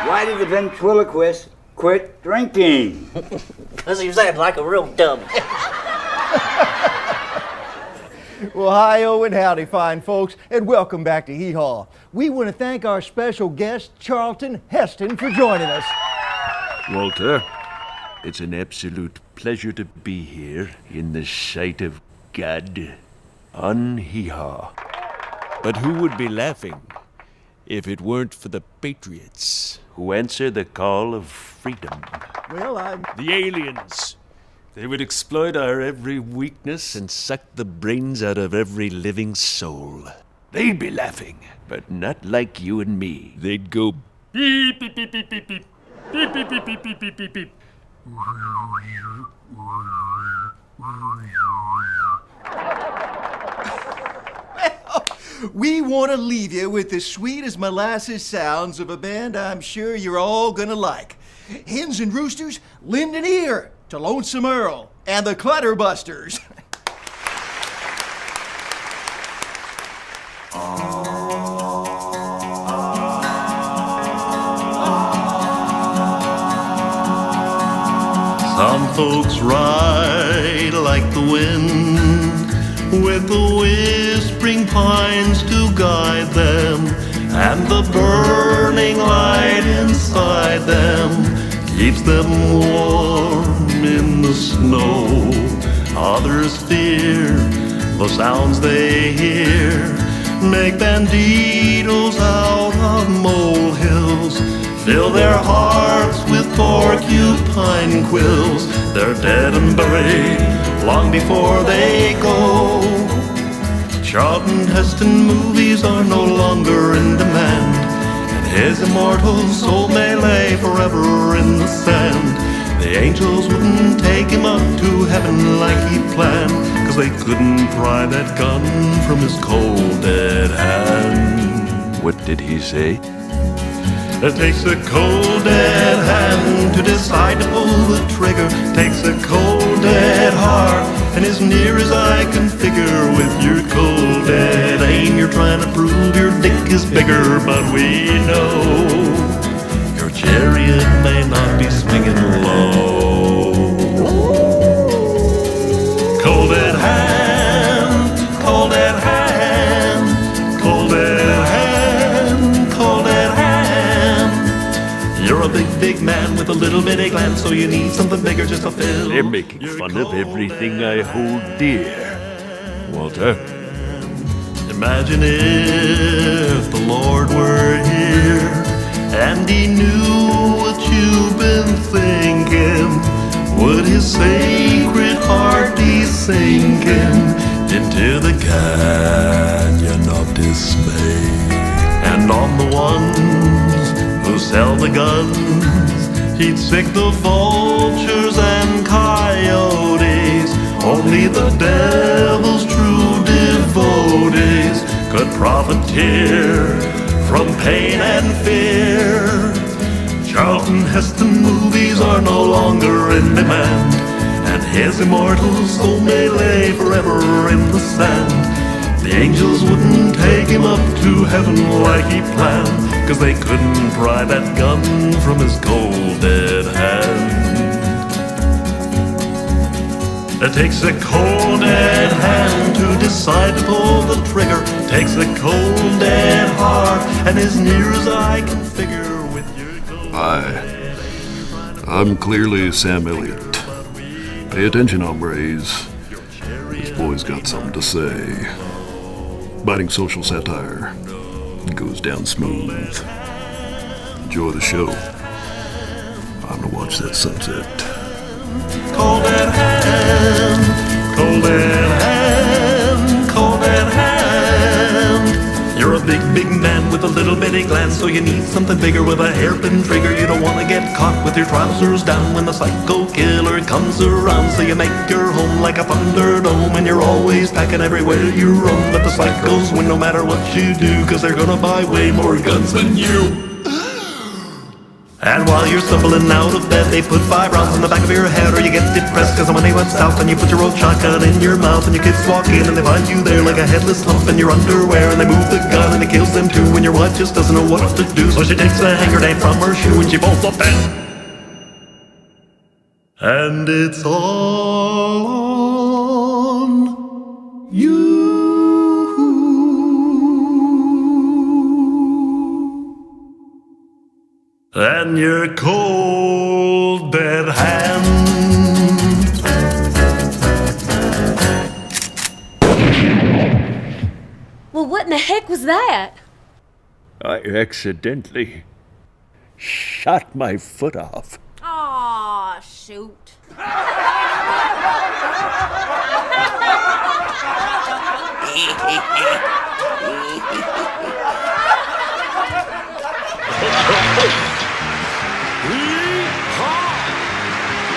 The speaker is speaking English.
Why did the ventriloquist quit drinking? Because he was acting like a real dummy. Well, hi-oh and howdy, fine folks, and welcome back to Hee Haw. We want to thank our special guest, Charlton Heston, for joining us. Walter, it's an absolute pleasure to be here in the sight of God on Hee Haw. But who would be laughing if it weren't for the patriots who answer the call of freedom? Well, The aliens. They would exploit our every weakness and suck the brains out of every living soul. They'd be laughing, but not like you and me. They'd go beep, beep, beep, beep, beep, beep. Beep, beep, beep, beep, beep, beep, beep, beep. we want to leave you with the sweet as molasses sounds of a band I'm sure you're all gonna like. Hens and Roosters, lend an ear to Lonesome Earl and the Clutterbusters. Some folks ride like the wind, with the whispering pines to guide them, and the burning light inside them keeps them warm in the snow. Others fear the sounds they hear, make banditos out of molehills, fill their hearts with porcupine quills. They're dead and buried long before they go. Charlton Heston movies are no longer in demand, and his immortal soul may lay forever in the sand. The angels wouldn't take him up to heaven like he planned, 'cause they couldn't pry that gun from his cold dead hand. What did he say? It takes a cold dead hand to decide to pull the trigger. Takes a cold dead heart, and as near as I can figure, with your cold dead aim you're trying to prove your dick is bigger. But we know your chariot may not be swinging low. Cold dead hand, cold dead hand, cold dead hand, cold dead hand. You're a big, big man with a little bitty gland, so you need something bigger just to fill. They're making fun of everything I hold dear. Walter? Imagine if the Lord were here and he knew what you've been thinking. Would his sacred heart be sinking into the canyon of dismay? And on the ones who sell the guns, he'd sick the vultures and coyotes. Only the devil's true devotees could profiteer from pain and fear. Charlton Heston movies are no longer in demand, and his immortal soul may lay forever in the sand. The angels wouldn't take him up to heaven like he planned, 'cause they couldn't pry that gun from his cold dead hand. It takes a cold dead hand to decide to pull the trigger. Takes a cold dead heart, and as near as I can figure, with your cold Hi, I'm clearly Sam Elliott. Pay attention, hombres. This boy's got something to say. Biting social satire. Goes down smooth. Enjoy the show. I'm gonna watch that sunset. cold dead hand, cold dead hand, cold dead hand. You're a big, big man with a little bitty gland, so you need something bigger with a hairpin trigger. You don't want to get caught with your trousers down when the psycho killer comes around. So you make your home like a thunderdome, and you're always packing everywhere you roam. But the psychos win no matter what you do, 'cause they're gonna buy way more guns than you. And while you're stumbling out of bed, they put 5 rounds in the back of your head, or you get depressed cause the money went south, and you put your old shotgun in your mouth, and your kids walk in and they find you there like a headless lump in your underwear, and they move the gun and it kills them too, and your wife just doesn't know what to do, so she takes the hanger down from her shoe and she bolts up and it's all on you. And your cold dead hand. Well, what in the heck was that? I accidentally shot my foot off. Aw, shoot.